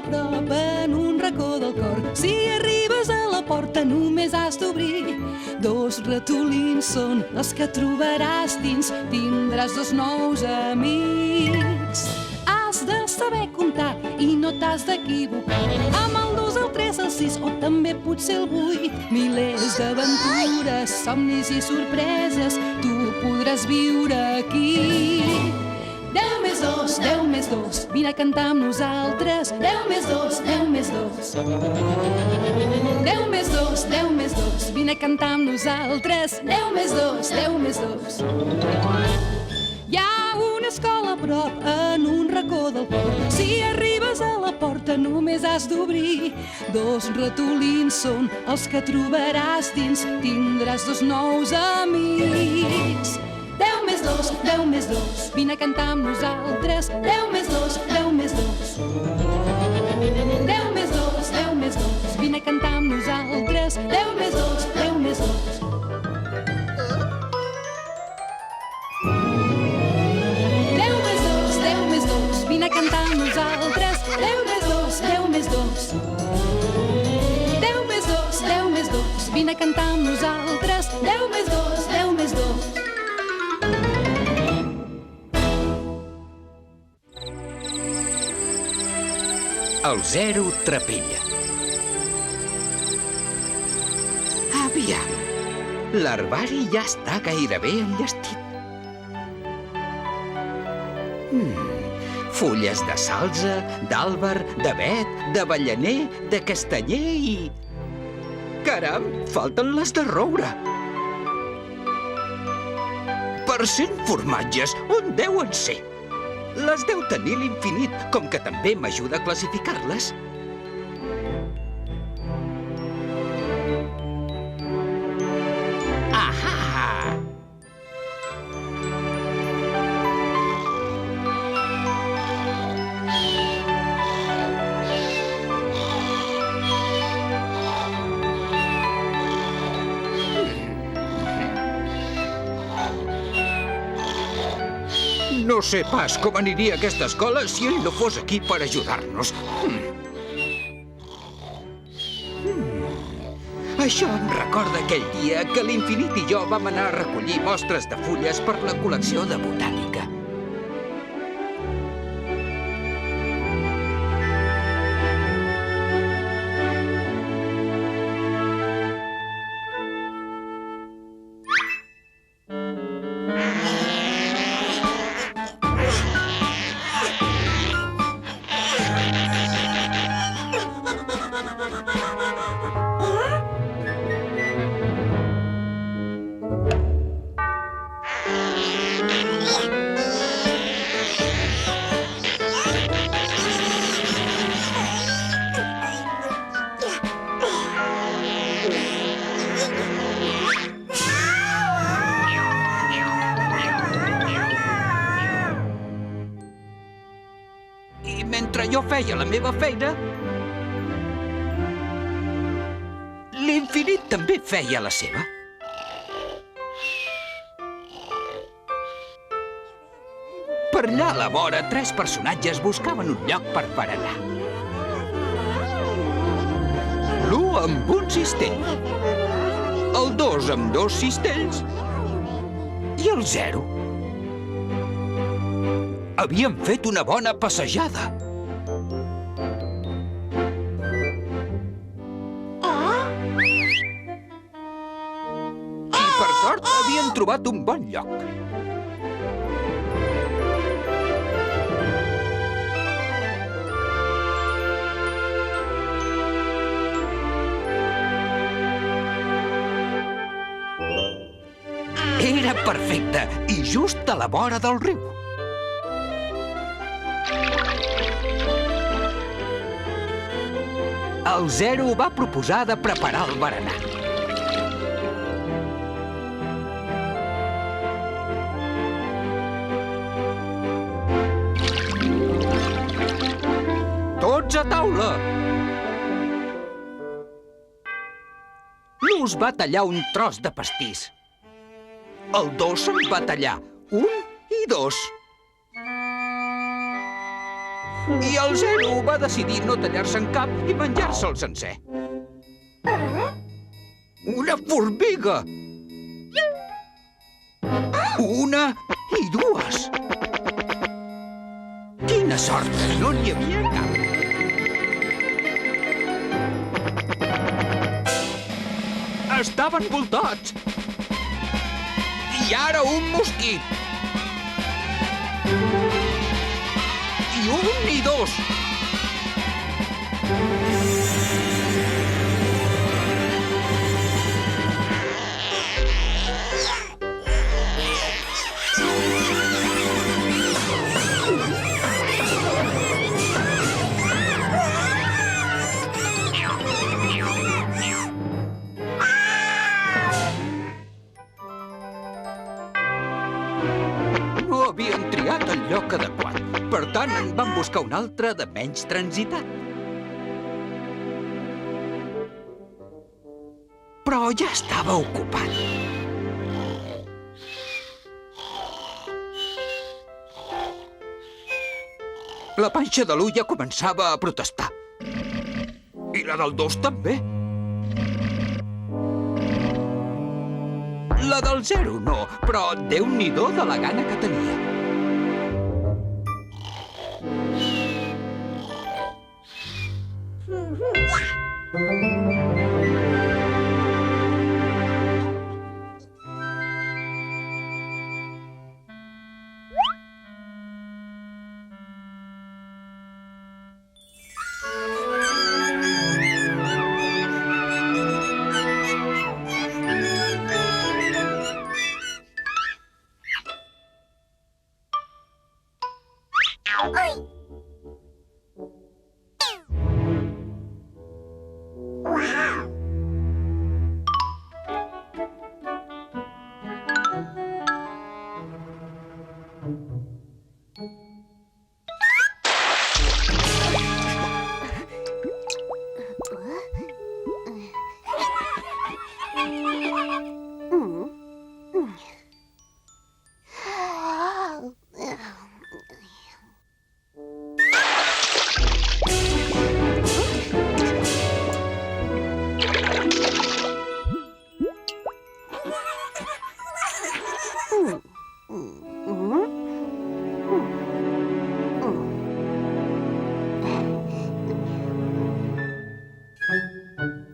prop en un racó del cor. Si arribes a la porta només has d'obrir. 2 ratolins són els que trobaràs dins. Tindràs 2 nous amics. Has de saber comptar i no t'has d'equivocar. Amb el 2, el 3, el 6 o també potser el 8. Milers d'aventures, somnis i sorpreses tu podràs viure aquí. 10 més 2, 10 més 2, vine a cantar amb nosaltres. 10 més 2, 10 més 2. 10 més 2, 10 més 2, vine a cantar amb nosaltres. 10 més 2, 10 més 2. Hi ha una escola a prop en un racó del cor. Si arribes a la porta només has d'obrir. 2 ratolins són els que trobaràs dins. Tindràs 2 nous amics. 10 més 2, 10 més 2, vine a cantar amb nosaltres. 10 més 2, 10 més 2. 10 més 2, 10 més 2, vine a cantar amb nosaltres. 10 més 2, 10 més 2. 10 més 2, 10 més 2, vine a cantar amb nosaltres. 10 més 2, 10 més 2. 10 més 2, 10 més 2, vine a cantar amb nosaltres. 10 més 2, 10 més 2. El 0 trapella. Aviam, l'herbari ja està gairebé enllestit. Fulles de salze, d'àlber, d'avet, d'avellaner, de castanyer i... Caram, falten les de roure. Per 100 formatges, on deuen ser? Les deu tenir l'Infinit, com que també m'ajuda a classificar-les. Ahà! No sé pas com aniria aquesta escola si ell no fos aquí per ajudar-nos. Això em recorda aquell dia que l'Infinit i jo vam anar a recollir mostres de fulles per la col·lecció de botànica. I mentre jo feia la meva feina, l'Infinit també feia la seva. Per allà a la vora, 3 personatges buscaven un lloc per berenar. L'1 amb un cistell, el 2 amb 2 cistells i el 0. Havien fet una bona passejada. I per sort havien trobat un bon lloc. Era perfecte i just a la vora del riu. El 0 va proposar de preparar el berenar. Tots a taula! L'Us va tallar un tros de pastís. El 2 se'n va tallar 1 i 2. I el Zero va decidir no tallar-se en cap i menjar-se'l sencer. Una formiga! Una i dues! Quina sort que no n'hi havia cap! Estaven voltats! I ara un mosquit! I un i dos! No havien triat el lloc adequat. Per tant, en van buscar un altre de menys transitat. Però ja estava ocupat. La panxa de l'1 ja començava a protestar. I la del 2 també. La del 0 no, però Déu-n'hi-do de la gana que tenia.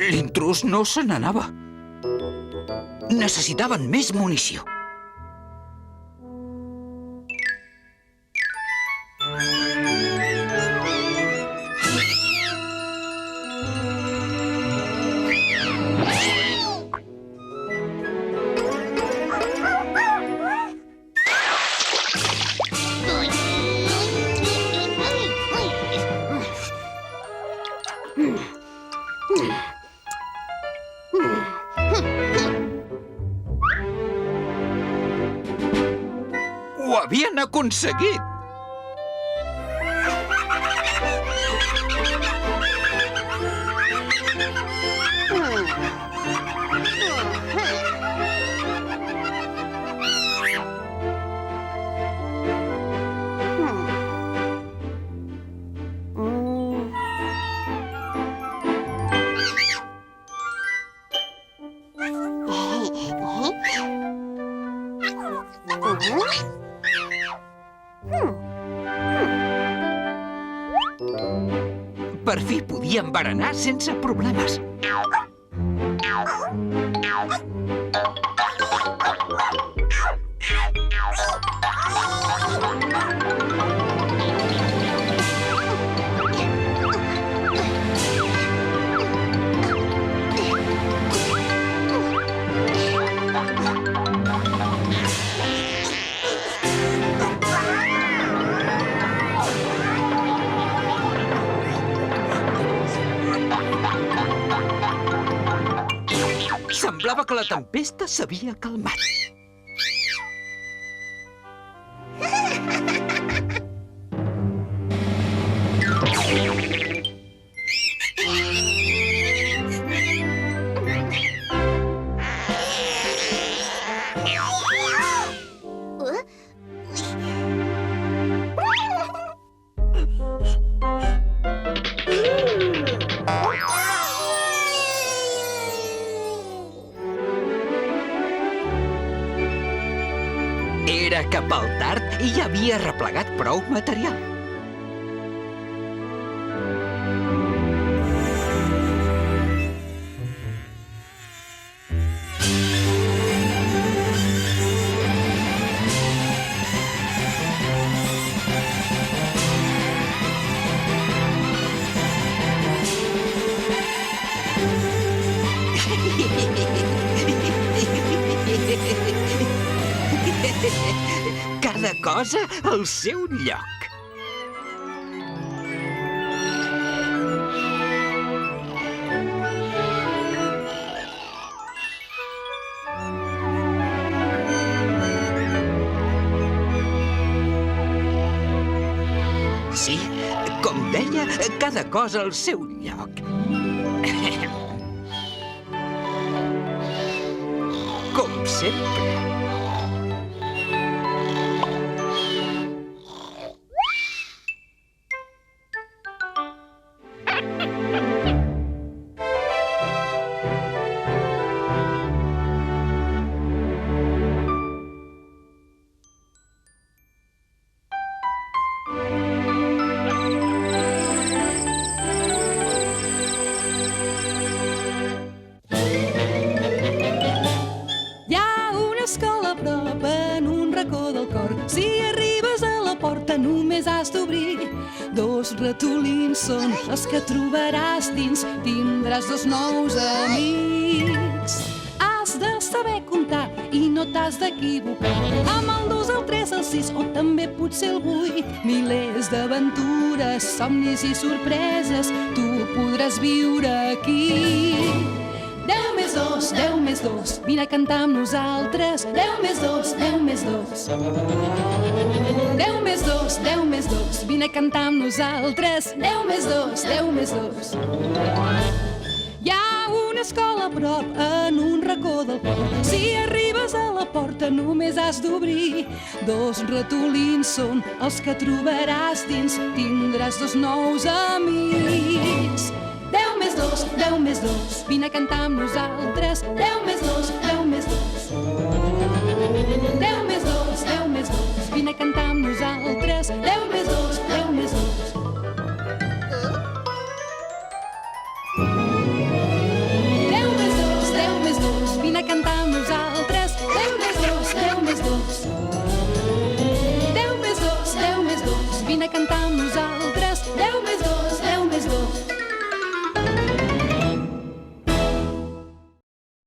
L'intrús no se n'anava. Necessitaven més munició. Ho havien aconseguit! Per fi podien berenar sense problemes. Semblava que la tempesta s'havia calmat. Era cap al tard i ja havia arreplegat prou material. Cada cosa al seu lloc. Sí, com deia, cada cosa al seu lloc. Com sempre. Si arribes a la porta només has d'obrir. 2 ratolins són els que trobaràs dins. Tindràs 2 nous amics. Has de saber comptar i no t'has d'equivocar. Amb el 2, el 3, el 6 o també potser el 8. Milers d'aventures, somnis i sorpreses tu podràs viure aquí. 10 més 2, 10 més 2, vine a cantar amb nosaltres. 10 més 2, 10 més 2. 10 més 2, 10 més 2, vine a cantar amb nosaltres. 10 més 2, 10 més 2. Hi ha una escola a prop, en un racó del port. Si arribes a la porta només has d'obrir. 2 ratolins són els que trobaràs dins. Tindràs 2 nous amics. 10 més 2, 10 més 2, vine a cantar amb nosaltres. 10 més 2, 10 més 2. 10 més 2, 10 més 2, vine a cantar amb nosaltres. 10 més 2, 10 més 2. 10 més 2, 10 més 2, vine a cantar amb nosaltres. 10 més 2, 10 més 2. 10 més 2, 10 més 2, vine a cantar